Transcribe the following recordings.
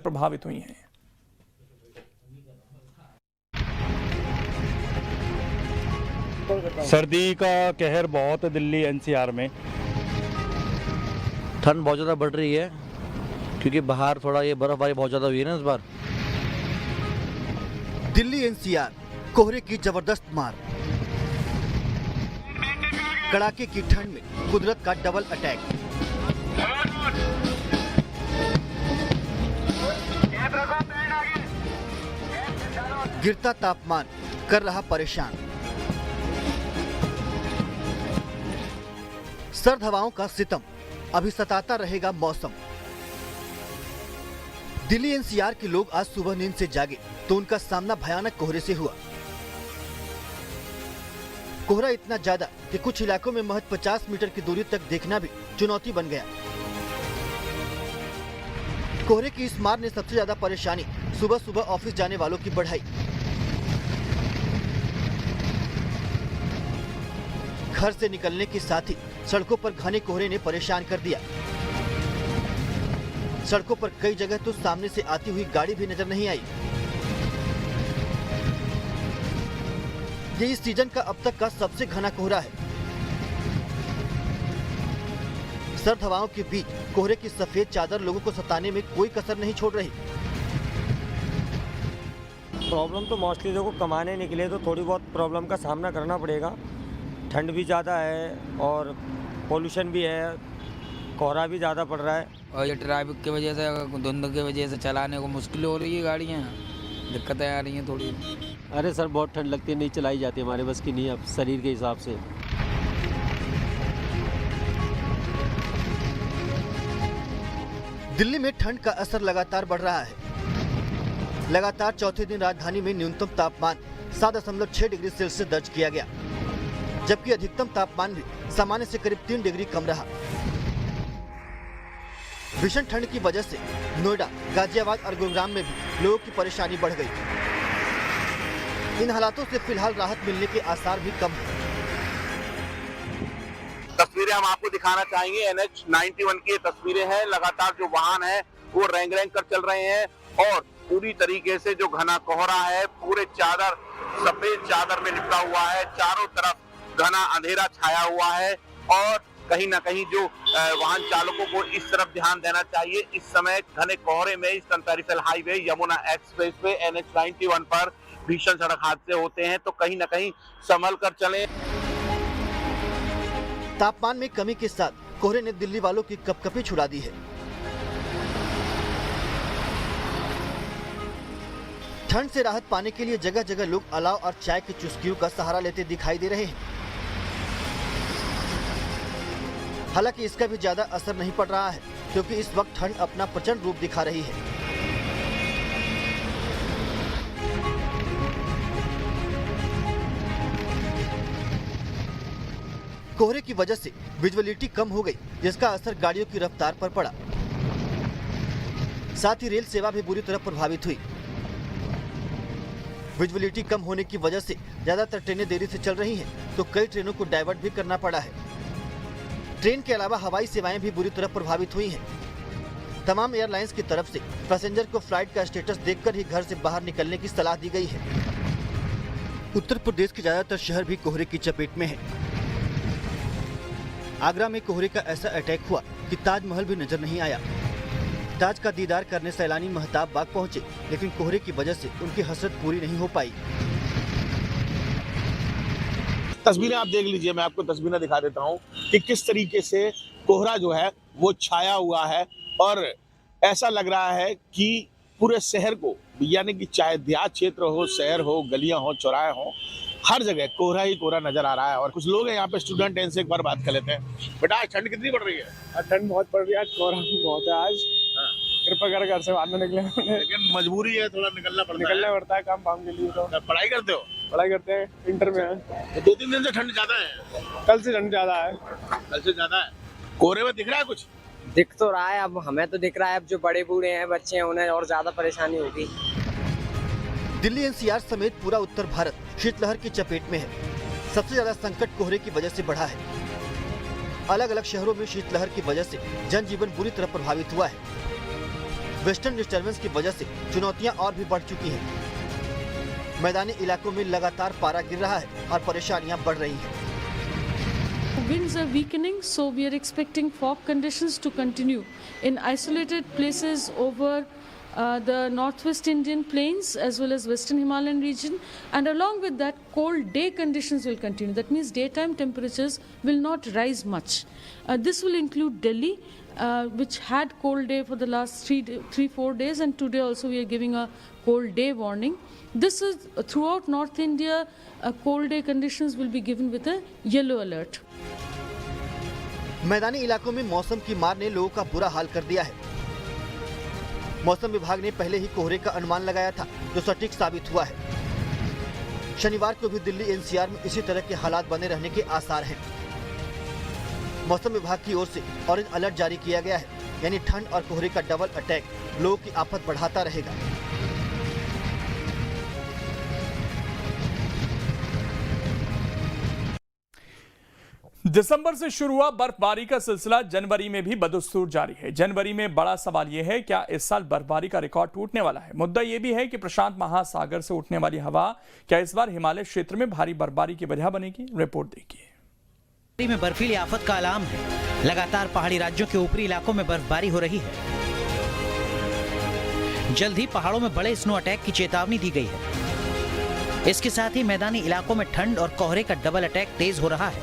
प्रभावित हुई हैं। सर्दी का कहर बहुत है दिल्ली एनसीआर में। ठंड बहुत ज़्यादा बढ़ रही है क्योंकि बाहर थोड़ा ये बर्फबारी बहुत ज़्यादा हुई है ना इस बार। दिल्ली एनसीआर कोहरे की जबरदस्त मार, कड़ाके की ठंड में कुदरत का डबल अटैक। गिरता तापमान कर रहा परेशान। सर्द हवाओं का सितम, अभी सताता रहेगा मौसम। दिल्ली एनसीआर के लोग आज सुबह नींद से जागे तो उनका सामना भयानक कोहरे से हुआ। कोहरा इतना ज्यादा कि कुछ इलाकों में महज 50 मीटर की दूरी तक देखना भी चुनौती बन गया। कोहरे की इस मार ने सबसे ज्यादा परेशानी सुबह सुबह ऑफिस जाने वालों की बढ़ाई। घर से निकलने के साथ ही सड़कों पर घने कोहरे ने परेशान कर दिया। सड़कों पर कई जगह तो सामने से आती हुई गाड़ी भी नजर नहीं आई। ये इस सीजन का अब तक का सबसे घना कोहरा है। सर्द हवाओं के बीच कोहरे की सफेद चादर लोगों को सताने में कोई कसर नहीं छोड़ रही। प्रॉब्लम तो मोस्टली देखो कमाने निकले तो थोड़ी बहुत प्रॉब्लम का सामना करना पड़ेगा। ठंड भी ज़्यादा है और पोल्यूशन भी है, कोहरा भी ज़्यादा पड़ रहा है और ये ट्रैफिक की वजह से, धुंध की वजह से चलाने को मुश्किल हो रही है, गाड़ियाँ दिक्कतें आ रही हैं थोड़ी। अरे सर बहुत ठंड लगती है, नहीं चलाई जाती, हमारे बस की नहीं अब शरीर के हिसाब से। दिल्ली में ठंड का असर लगातार बढ़ रहा है। लगातार चौथे दिन राजधानी में न्यूनतम तापमान 7.6 डिग्री सेल्सियस दर्ज किया गया, जबकि अधिकतम तापमान भी सामान्य से करीब 3 डिग्री कम रहा। भीषण ठंड की वजह से नोएडा, गाजियाबाद और गुरुग्राम में भी लोगों की परेशानी बढ़ गई। इन हालातों से फिलहाल राहत मिलने के आसार भी कम हैं। तस्वीरें हम आपको दिखाना चाहेंगे। NH 91 की तस्वीरें हैं। लगातार जो वाहन है वो रेंग कर चल रहे हैं और पूरी तरीके से जो घना कोहरा है पूरे चादर, सफेद चादर में लिपटा हुआ है। चारों तरफ घना अंधेरा छाया हुआ है और कहीं ना कहीं जो वाहन चालकों को इस तरफ ध्यान देना चाहिए। इस समय घने कोहरे में eastern peripheral highway Yamuna express पे NH 91 पर भीषण सड़क हादसे होते हैं, तो कहीं ना कहीं संभल कर चलें। तापमान में कमी के साथ कोहरे ने दिल्ली वालों की कपकपी छुड़ा दी है। ठंड से राहत पाने के लिए जगह जगह लोग अलाव और चाय की चुस्कियों का सहारा लेते दिखाई दे रहे हैं। हालांकि इसका भी ज्यादा असर नहीं पड़ रहा है क्योंकि इस वक्त ठंड अपना प्रचंड रूप दिखा रही है। कोहरे की वजह से विजिबिलिटी कम हो गई, जिसका असर गाड़ियों की रफ्तार पर पड़ा। साथ ही रेल सेवा भी बुरी तरह प्रभावित हुई। विजिबिलिटी कम होने की वजह से ज्यादातर ट्रेनें देरी से चल रही हैं, तो कई ट्रेनों को डाइवर्ट भी करना पड़ा है। ट्रेन के अलावा हवाई सेवाएं भी बुरी तरह प्रभावित हुई हैं। तमाम एयरलाइंस की तरफ से पैसेंजर को फ्लाइट का स्टेटस देखकर ही घर से बाहर निकलने की सलाह दी गई है। उत्तर प्रदेश के ज्यादातर शहर भी कोहरे की चपेट में है। आगरा में कोहरे का ऐसा अटैक हुआ कि ताजमहल भी नजर नहीं आया। ताज का दीदार करने सैलानी महताब बाग पहुंचे, लेकिन कोहरे की वजह से उनकी हसरत पूरी नहीं हो पाई। तस्वीरें आप देख लीजिए, मैं आपको तस्वीरें दिखा देता हूं कि किस तरीके से कोहरा जो है वो छाया हुआ है और ऐसा लग रहा है कि पूरे शहर को, यानी कि चाहे देहात क्षेत्र हो, शहर हो, गलियां हो, चौराहे हो, हर जगह कोहरा ही कोहरा नजर आ रहा है। और कुछ लोग हैं यहाँ पे स्टूडेंट हैं, इनसे एक बार बात कर लेते हैं। बेटा आज ठंड कितनी बढ़ रही है? ठंड बहुत बढ़ रही है, आज कोहरा बहुत है। आज कृपया कर घर से बाहर न निकले। लेकिन मजबूरी है, थोड़ा निकलना पड़ता है काम के लिए। तो पढ़ाई करते हो? पढ़ाई करते हैं, इंटर में है। तो 2-3 दिन से ठंड ज्यादा है? कल से ठंड ज्यादा है। कल से ज्यादा है। कोहरे में दिख रहा है कुछ? दिख तो रहा है, अब हमें तो दिख रहा है। अब जो बड़े बूढ़े हैं, बच्चे हैं, उन्हें और ज्यादा परेशानी होगी। दिल्ली एनसीआर समेत पूरा उत्तर भारत शीतलहर की चपेट में है। सबसे ज्यादा संकट कोहरे की वजह से बढ़ा है। अलग अलग शहरों में शीतलहर की वजह से जनजीवन बुरी तरह प्रभावित हुआ है। वेस्टर्न डिस्टर्बेंस की वजह से चुनौतियां और भी बढ़ चुकी हैं। मैदानी इलाकों में लगातार पारा गिर रहा है और परेशानियां बढ़ रही हैं। Winds are weakening, so we are expecting fog conditions to continue in isolated places over the northwest Indian plains as well as western Himalayan region, and along with that cold day conditions will continue. That means daytime temperatures will not rise much. This will include Delhi, which had cold day for the last 3-4 days, and today also we are giving a cold day warning. This is throughout North India. Cold day conditions will be given with a yellow alert. मैदानी इलाकों में मौसम की मार ने लोगों का बुरा हाल कर दिया है। मौसम विभाग ने पहले ही कोहरे का अनुमान लगाया था, जो सटीक साबित हुआ है। शनिवार को भी दिल्ली एनसीआर में इसी तरह के हालात बने रहने के आसार हैं। मौसम विभाग की ओर से ऑरेंज अलर्ट जारी किया गया है, यानी ठंड और कोहरे का डबल अटैक लोगों की आफत बढ़ाता रहेगा। दिसंबर से शुरू हुआ बर्फबारी का सिलसिला जनवरी में भी बदस्तूर जारी है। जनवरी में बड़ा सवाल यह है, क्या इस साल बर्फबारी का रिकॉर्ड टूटने वाला है? मुद्दा यह भी है कि प्रशांत महासागर से उठने वाली हवा क्या इस बार हिमालय क्षेत्र में भारी बर्फबारी की वजह बनेगी? रिपोर्ट देखिए। में बर्फीली आफत का अलार्म है। लगातार पहाड़ी राज्यों के ऊपरी इलाकों में बर्फबारी हो रही है। जल्द ही पहाड़ों में बड़े स्नो अटैक की चेतावनी दी गई है। इसके साथ ही मैदानी इलाकों में ठंड और कोहरे का डबल अटैक तेज हो रहा है।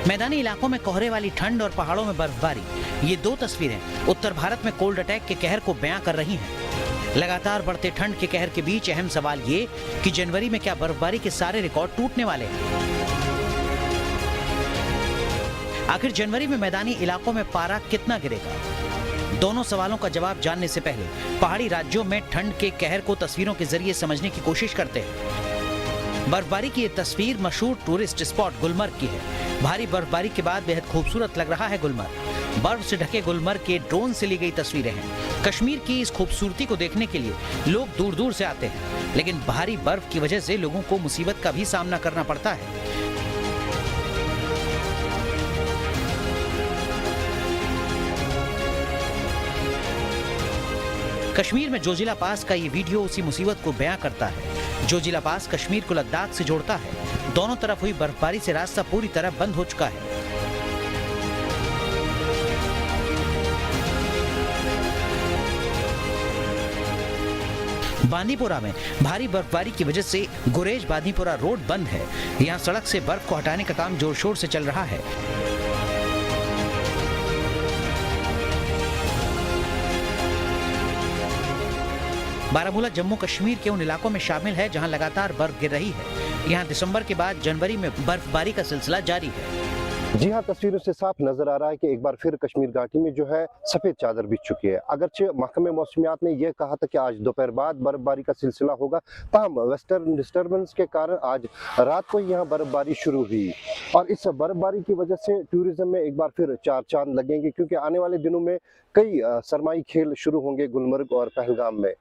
मैदानी इलाकों में कोहरे वाली ठंड और पहाड़ों में बर्फबारी, ये दो तस्वीरें उत्तर भारत में कोल्ड अटैक के कहर को बयां कर रही हैं। लगातार बढ़ते ठंड के कहर के बीच अहम सवाल ये कि जनवरी में क्या बर्फबारी के सारे रिकॉर्ड टूटने वाले हैं? आखिर जनवरी में मैदानी इलाकों में पारा कितना गिरेगा? दोनों सवालों का जवाब जानने से पहले पहाड़ी राज्यों में ठंड के कहर को तस्वीरों के जरिए समझने की कोशिश करते हैं। बर्फबारी की ये तस्वीर मशहूर टूरिस्ट स्पॉट गुलमर्ग की है। भारी बर्फबारी के बाद बेहद खूबसूरत लग रहा है गुलमर्ग। बर्फ से ढके गुलमर्ग के ड्रोन से ली गई तस्वीरें हैं। कश्मीर की इस खूबसूरती को देखने के लिए लोग दूर दूर से आते हैं, लेकिन भारी बर्फ की वजह से लोगों को मुसीबत का भी सामना करना पड़ता है। कश्मीर में जोजिला पास का ये वीडियो उसी मुसीबत को बयां करता है। जोजिला पास कश्मीर को लद्दाख से जोड़ता है। दोनों तरफ हुई बर्फबारी से रास्ता पूरी तरह बंद हो चुका है। बांदीपुरा में भारी बर्फबारी की वजह से गुरेज बांदीपुरा रोड बंद है। यहाँ सड़क से बर्फ को हटाने का काम जोर शोर से चल रहा है। बारामूला जम्मू कश्मीर के उन इलाकों में शामिल है जहां लगातार बर्फ गिर रही है। यहां दिसंबर के बाद जनवरी में बर्फबारी का सिलसिला जारी है। जी हाँ, तस्वीरों से साफ नजर आ रहा है कि एक बार फिर कश्मीर घाटी में जो है सफेद चादर बिछ चुकी है। अगरचे महकमे मौसमियात ने यह कहा था कि आज दोपहर बाद बर्फबारी का सिलसिला होगा, ताहम वेस्टर्न डिस्टर्बेंस के कारण आज रात को यहाँ बर्फबारी शुरू हुई और इस बर्फबारी की वजह से टूरिज्म में एक बार फिर चार चांद लगेंगे, क्योंकि आने वाले दिनों में कई सरमाई खेल शुरू होंगे गुलमर्ग और पहलगाम में।